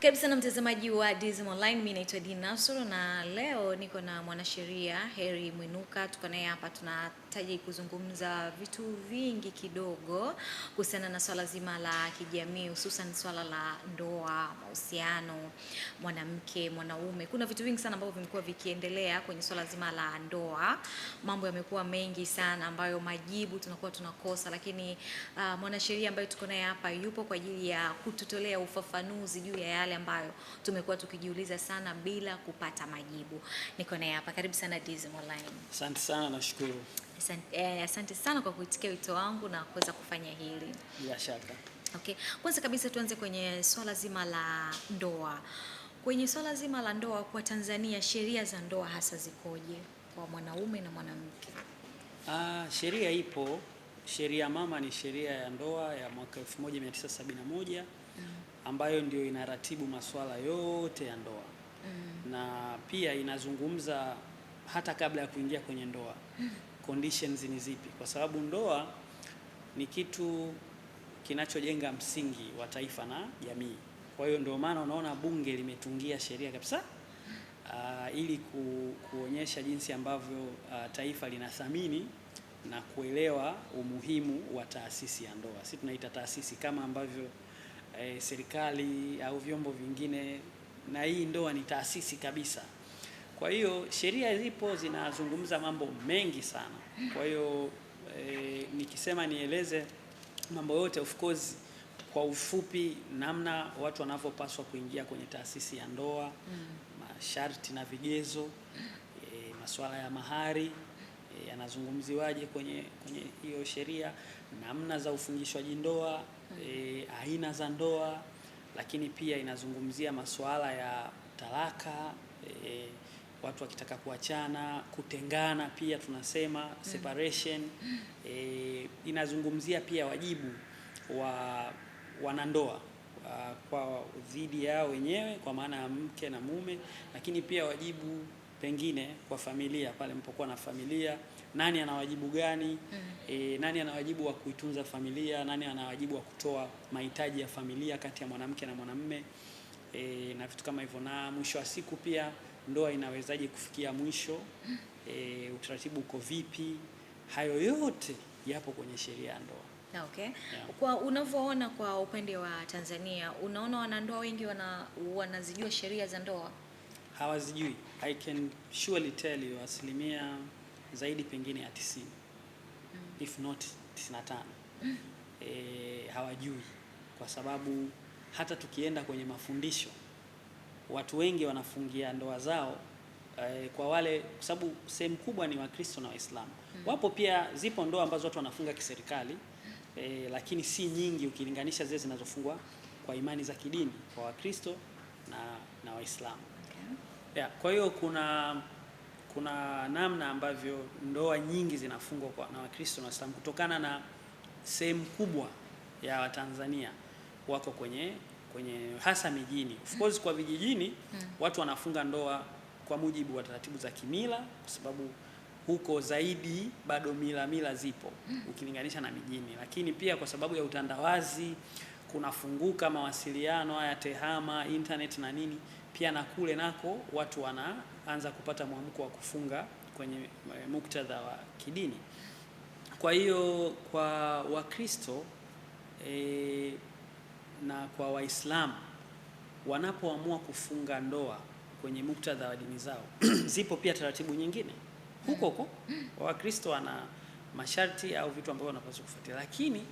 Karibu sana mtazamaji wa DSM Online, mimi naitwa Dina Nasoro na leo niko na mwanasheria Heri Mwinuka. Tuko naye hapa, tunataji kuzungumza vitu vingi kidogo kuhusiana na swala zima la kijamii, hususan swala la ndoa, mahusiano, mwanamke, mwanaume. Kuna vitu vingi sana ambavyo vimekuwa vikiendelea kwenye swala zima la ndoa. Mambo yamekuwa mengi sana ambayo majibu tunakuwa tunakosa, lakini mwanasheria ambaye tuko naye hapa yupo kwa ajili ya kututolea ufafanuzi juu ya yale ambayo tumekuwa tukijiuliza sana bila kupata majibu. Niko naye hapa. Karibu sana DSM Online. Asante sana, nashukuru. Asante sana kwa kuitikia wito wangu na kuweza kufanya hili. Bila shaka. Okay. Kwanza kabisa tuanze kwenye swala zima la ndoa. Kwenye swala zima la ndoa kwa Tanzania, sheria za ndoa hasa zikoje kwa mwanaume na mwanamke? Sheria ipo. Sheria mama ni sheria ya ndoa ya mwaka 1971 ambayo ndio inaratibu masuala yote ya ndoa. Na pia inazungumza hata kabla ya kuingia kwenye ndoa. Conditions ni zipi? Kwa sababu ndoa ni kitu kinachojenga msingi wa taifa na jamii. Kwa hiyo ndio maana unaona bunge limetungia sheria kabisa ili kuonyesha jinsi ambavyo taifa linathamini na kuelewa umuhimu wa taasisi ya ndoa. Sisi tunaita taasisi kama ambavyo serikali au vyombo vingine, na hii ndoa ni taasisi kabisa. Kwa hiyo sheria zipo zinazungumza mambo mengi sana. Kwa hiyo nikisema nieleze mambo yote, of course kwa ufupi, namna watu wanavyopaswa kuingia kwenye taasisi ya ndoa, masharti na vigezo, masuala ya mahari yanazungumziwaje kwenye hiyo sheria, namna za ufungishwaji ndoa, aina za ndoa, lakini pia inazungumzia masuala ya talaka, watu wakitaka kuachana, kutengana pia tunasema separation. Inazungumzia pia wajibu wa wanandoa kwa dhidi yao wenyewe kwa maana ya mke na mume, lakini pia wajibu pengine kwa familia pale mpokuwa na familia, nani ana wajibu gani, nani ana wajibu wa kuitunza familia, nani ana wajibu wa kutoa mahitaji ya familia kati ya mwanamke na mwanamume, na vitu kama hivyo. Na mwisho wa siku pia ndoa inawezaje kufikia mwisho, utaratibu uko vipi, hayo yote yapo kwenye sheria ya ndoa. Okay. Yeah. Kwa unavyoona kwa upande wa Tanzania, unaona wanandoa wengi wanazijua sheria za ndoa? Hawazijui. I can surely tell you asilimia zaidi pengine ya 90, if not 95. Hawajui, kwa sababu hata tukienda kwenye mafundisho watu wengi wanafungia ndoa zao kwa wale, kwa sababu sehemu kubwa ni Wakristo na Waislamu. Wapo pia, zipo ndoa ambazo watu wanafunga kiserikali, lakini si nyingi ukilinganisha zile zinazofungwa kwa imani za kidini kwa Wakristo na Waislamu. Yeah, kwa hiyo kuna namna ambavyo ndoa nyingi zinafungwa na Wakristo na Waislamu kutokana na sehemu kubwa ya Watanzania wako kwenye hasa mijini. Of course kwa vijijini watu wanafunga ndoa kwa mujibu wa taratibu za kimila, kwa sababu huko zaidi bado mila zipo ukilinganisha na mijini, lakini pia kwa sababu ya utandawazi kunafunguka mawasiliano haya, tehama, internet na nini, pia na kule nako watu wanaanza kupata mwamko wa kufunga kwenye muktadha wa kidini. Kwa hiyo kwa Wakristo na kwa Waislamu wanapoamua kufunga ndoa kwenye muktadha wa dini zao zipo pia taratibu nyingine huko. Wakristo wana masharti au vitu ambavyo wanapaswa kufuatia, lakini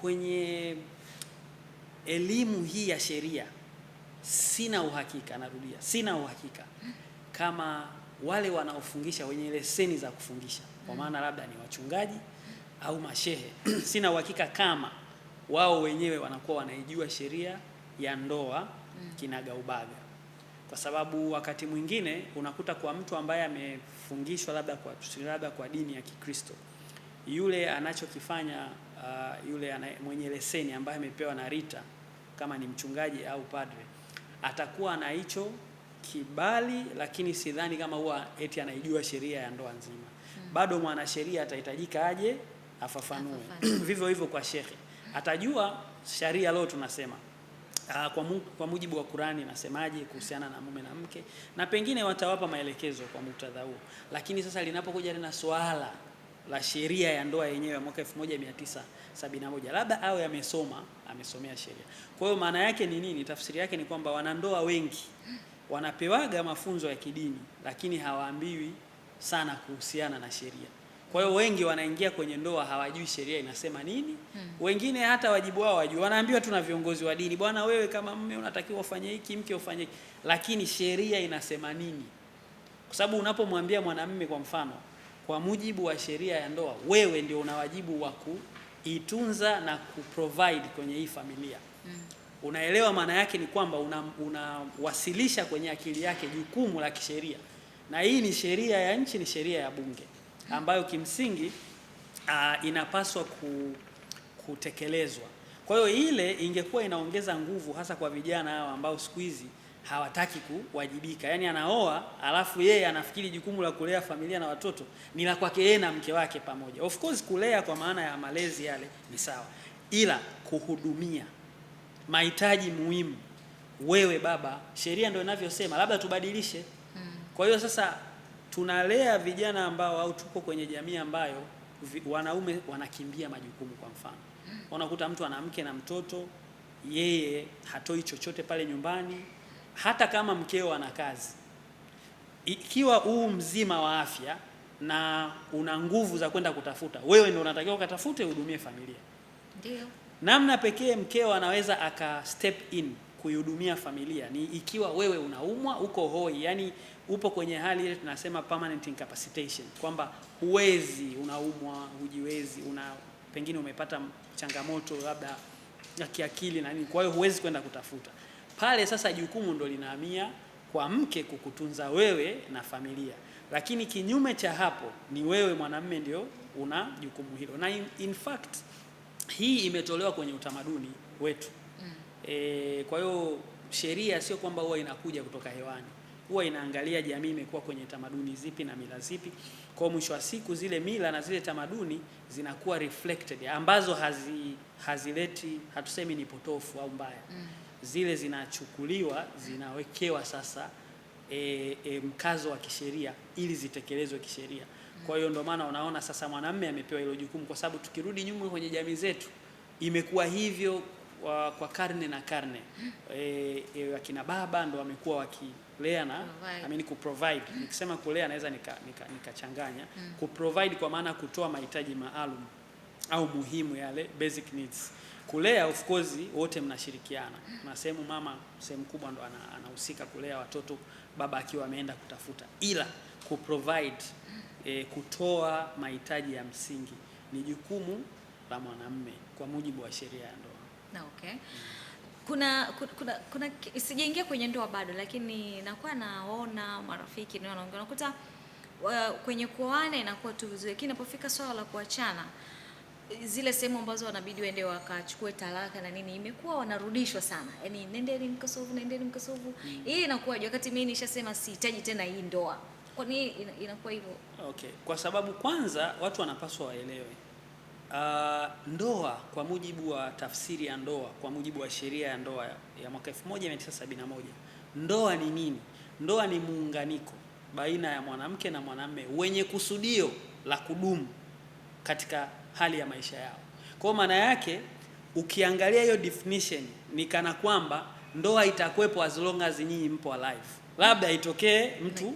kwenye elimu hii ya sheria sina uhakika, narudia, sina uhakika kama wale wanaofungisha wenye leseni za kufungisha, kwa maana labda ni wachungaji au mashehe sina uhakika kama wao wenyewe wanakuwa wanaijua sheria ya ndoa kinagaubaga, kwa sababu wakati mwingine unakuta kwa mtu ambaye amefungishwa labda kwa dini ya Kikristo, yule anachokifanya yule mwenye leseni ambaye amepewa na RITA kama ni mchungaji au padre, atakuwa na hicho kibali, lakini sidhani kama huwa eti anaijua sheria ya ndoa nzima. Bado mwanasheria atahitajika aje afafanue. Vivyo hivyo kwa shekhe, atajua sharia leo tunasema kwa mujibu wa Qur'ani inasemaje kuhusiana na mume na mke, na pengine watawapa maelekezo kwa muktadha huo. Lakini sasa linapokuja na swala la sheria ya ndoa yenyewe ya mwaka 1971, labda awe amesomea sheria. Kwa hiyo maana yake ni nini? Tafsiri yake ni kwamba wanandoa wengi wanapewaga mafunzo ya kidini, lakini hawaambiwi sana kuhusiana na sheria. Kwa hiyo wengi wanaingia kwenye ndoa hawajui sheria inasema nini. Wengine hata wajibu wao wajui, wanaambiwa tu na viongozi wa dini, bwana wewe kama mume unatakiwa ufanye hiki, mke ufanye hiki, lakini sheria inasema nini? Kwa sababu unapomwambia mwanamume kwa mfano, kwa mujibu wa sheria ya ndoa, wewe ndio una wajibu wa kuitunza na kuprovide kwenye hii familia. Unaelewa maana yake ni kwamba unawasilisha kwenye akili yake jukumu la kisheria, na hii ni sheria ya nchi, ni sheria ya bunge ambayo kimsingi inapaswa kutekelezwa. Kwa hiyo ile ingekuwa inaongeza nguvu hasa kwa vijana hao ambao siku hizi hawataki kuwajibika. Yaani anaoa alafu yeye anafikiri jukumu la kulea familia na watoto ni la kwake yeye na mke wake pamoja. Of course kulea kwa maana ya malezi yale ni sawa, ila kuhudumia mahitaji muhimu, wewe baba, sheria ndio inavyosema, labda tubadilishe. Kwa hiyo sasa tunalea vijana ambao au tuko kwenye jamii ambayo wanaume wanakimbia majukumu. Kwa mfano, unakuta mtu ana mke na mtoto, yeye hatoi chochote pale nyumbani, hata kama mkeo ana kazi. Ikiwa huu mzima wa afya na una nguvu za kwenda kutafuta, wewe ndio unatakiwa ukatafute uhudumie familia. Ndio Namna pekee mkeo anaweza aka step in kuihudumia familia ni ikiwa wewe unaumwa, uko hoi, yani upo kwenye hali ile tunasema permanent incapacitation, kwamba huwezi, unaumwa, hujiwezi, pengine umepata changamoto labda ya kiakili na nini, kwa hiyo huwezi kwenda kutafuta. Pale sasa jukumu ndo linahamia kwa mke kukutunza wewe na familia. Lakini kinyume cha hapo ni wewe mwanamume ndio una jukumu hilo. Na in fact hii imetolewa kwenye utamaduni wetu. Kwa hiyo sheria sio kwamba huwa inakuja kutoka hewani. Huwa inaangalia jamii imekuwa kwenye tamaduni zipi na mila zipi. Kwa mwisho wa siku zile mila na zile tamaduni zinakuwa reflected, ambazo hazileti, hatusemi ni potofu au mbaya. Zile zinachukuliwa, zinawekewa sasa mkazo wa kisheria ili zitekelezwe kisheria. Kwa hiyo ndio maana unaona sasa mwanamume amepewa hilo jukumu, kwa sababu tukirudi nyuma kwenye jamii zetu imekuwa hivyo kwa karne na karne. Akina baba ndio wamekuwa wakilea na kuprovide. Nikisema kulea naweza nikachanganya. Kuprovide kwa maana kutoa mahitaji maalum au muhimu, yale basic needs. Kulea of course wote mnashirikiana. Na mama sehemu kubwa ndo anahusika kulea watoto, baba akiwa ameenda kutafuta. Ila kuprovide, kutoa mahitaji ya msingi ni jukumu la mwanamume kwa mujibu wa sheria ya ndoa. Okay. Kuna sijaingia kwenye ndoa bado, lakini nakuwa naona marafiki ndio wanaongea, nakuta kwenye kuoana inakuwa tu vizuri, lakini inapofika swala la kuachana, zile sehemu ambazo wanabidi waende wakachukue talaka na nini, imekuwa wanarudishwa sana. Yaani nendeni mkasovu. Hii inakuwa wakati mimi nishasema sihitaji tena hii ndoa. Kwa nini inakuwa hivyo? Okay. Kwa sababu kwanza watu wanapaswa waelewe. Ndoa kwa mujibu wa tafsiri ya ndoa, kwa mujibu wa sheria ya ndoa ya mwaka 1971, ndoa ni nini? Ndoa ni muunganiko baina ya mwanamke na mwanamume wenye kusudio la kudumu katika hali ya maisha yao. Kwa maana yake ukiangalia hiyo definition ni kana kwamba ndoa itakuwepo as long as nyinyi mpo alive. Labda itokee mtu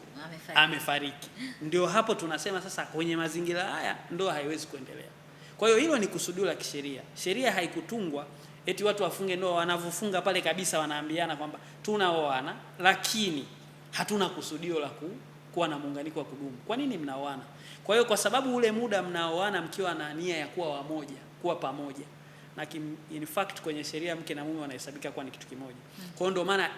amefariki. Ndio hapo tunasema sasa kwenye mazingira haya ndoa haiwezi kuendelea. Kwa hiyo hilo ni kusudio la kisheria. Sheria haikutungwa eti watu wafunge ndoa, wanavyofunga pale kabisa wanaambiana kwamba tunaoana lakini hatuna kusudio la kuwa na muunganiko wa kudumu. Kwa nini mnaoana? Kwa hiyo kwa sababu ule muda mnaoana mkiwa na nia ya kuwa wamoja, kuwa pamoja. Na in fact kwenye sheria mke na mume wanahesabika kuwa ni kitu kimoja. Kwa hiyo ndio maana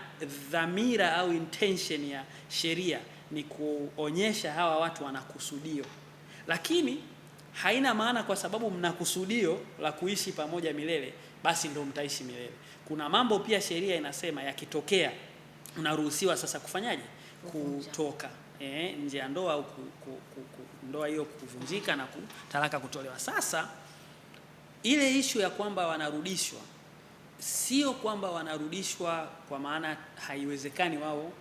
dhamira au intention ya sheria ni kuonyesha hawa watu wana kusudio. Lakini haina maana kwa sababu mna kusudio la kuishi pamoja milele basi ndio mtaishi milele. Kuna mambo pia sheria inasema yakitokea unaruhusiwa sasa kufanyaje? Kutoka nje ya ndoa au ndoa hiyo kuvunjika na talaka kutolewa. Sasa ile issue ya kwamba wanarudishwa sio kwamba wanarudishwa kwa maana haiwezekani wao,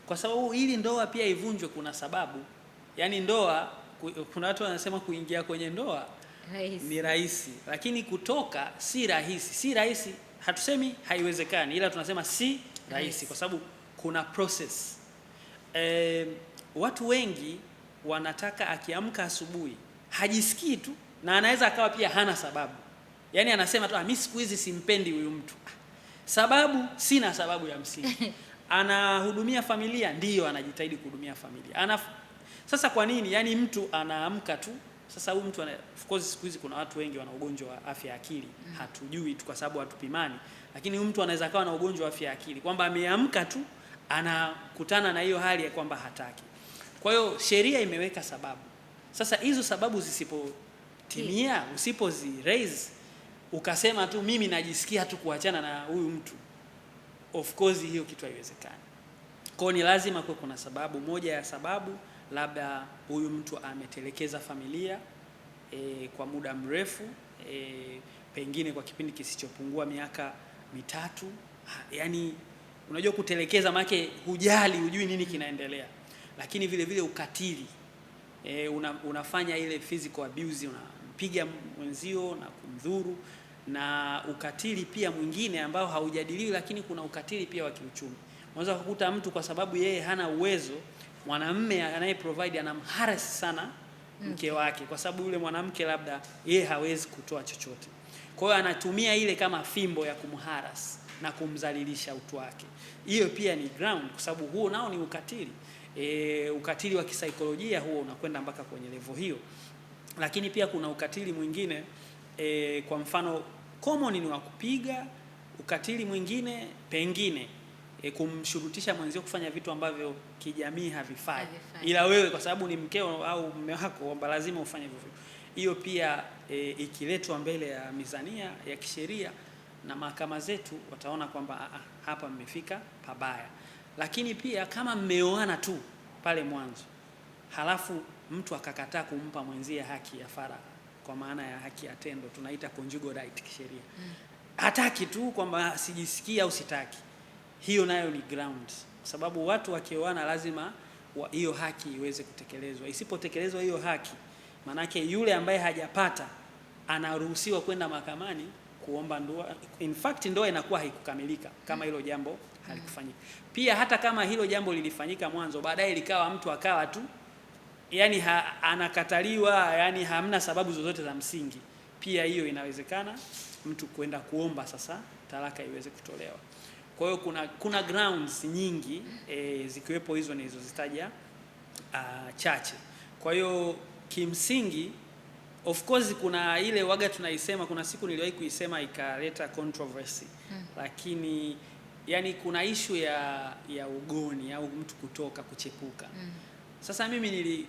kwa sababu ili ndoa pia ivunjwe kuna sababu. Yaani ndoa, kuna watu wanasema kuingia kwenye ndoa ni rahisi, lakini kutoka si rahisi. Si rahisi, hatusemi haiwezekani, ila tunasema si rahisi kwa sababu kuna process. Watu wengi wanataka akiamka asubuhi hajisikii tu, na anaweza akawa pia hana sababu. Yaani anasema tu mimi siku hizi simpendi huyu mtu. Sababu, sina sababu ya msingi. Anahudumia familia, ndiyo anajitahidi kuhudumia familia. Sasa kwa nini? Yaani mtu anaamka tu. Sasa huyu mtu of course siku hizi kuna watu wengi wana ugonjwa wa afya ya akili. Hatujui tu kwa sababu hatupimani. Lakini huyu mtu anaweza kawa na ugonjwa wa afya ya akili, kwamba ameamka tu anakutana na hiyo hali ya kwamba hataki. Kwa hiyo sheria imeweka sababu. Sasa hizo sababu zisipotimia, usipozi raise, ukasema tu mimi najisikia tu kuachana na huyu mtu, of course hiyo kitu haiwezekani. Kwa hiyo ni lazima kuwe kuna sababu. Moja ya sababu, labda huyu mtu ametelekeza familia kwa muda mrefu, pengine kwa kipindi kisichopungua miaka 3. Yaani unajua kutelekeza maana hujali, hujui nini kinaendelea. Lakini vile vile ukatili, unafanya ile physical abuse, unampiga mwenzio na kumdhuru. Na ukatili pia mwingine ambao haujadiliwi, lakini kuna ukatili pia wa kiuchumi. Unaweza kukuta mtu kwa sababu yeye hana uwezo, mwanamume anaye provide anamharass sana mke wake, kwa sababu yule mwanamke labda yeye hawezi kutoa chochote. Kwa hiyo anatumia ile kama fimbo ya kumharass na kumdhalilisha utu wake. Hiyo pia ni ground, kwa sababu huo nao ni ukatili. Ukatili wa kisaikolojia huo unakwenda mpaka kwenye level hiyo. Lakini pia kuna ukatili mwingine, kwa mfano common ni wa kupiga. Ukatili mwingine pengine kumshurutisha mwenzio kufanya vitu ambavyo kijamii havifai, ila wewe kwa sababu ni mkeo au mume wako kwamba lazima ufanye hivyo. Hiyo pia ikiletwa mbele ya mizania ya kisheria na mahakama zetu, wataona kwamba hapa mmefika pabaya. Lakini pia kama mmeoana tu pale mwanzo, halafu mtu akakataa kumpa mwenzie haki ya faragha, kwa maana ya haki ya tendo, tunaita conjugal right kisheria. Hataki tu kwamba sijisikii au sitaki. Hiyo nayo ni ground, sababu watu wakioana lazima hiyo haki iweze kutekelezwa. Isipotekelezwa hiyo haki, manake yule ambaye hajapata anaruhusiwa kwenda mahakamani kuomba ndoa. In fact ndoa inakuwa haikukamilika kama hilo jambo halikufanyika. Pia hata kama hilo jambo lilifanyika mwanzo, baadaye likawa mtu akawa tu yani anakataliwa, yani hamna sababu zozote za msingi, pia hiyo inawezekana mtu kwenda kuomba sasa talaka iweze kutolewa. Kwa hiyo kuna grounds nyingi zikiwepo hizo nilizozitaja chache. Kwa hiyo kimsingi of course kuna ile waga tunaisema, kuna siku niliwahi kuisema ikaleta controversy. Lakini yani kuna issue ya ugoni au mtu kutoka kuchepuka. Sasa mimi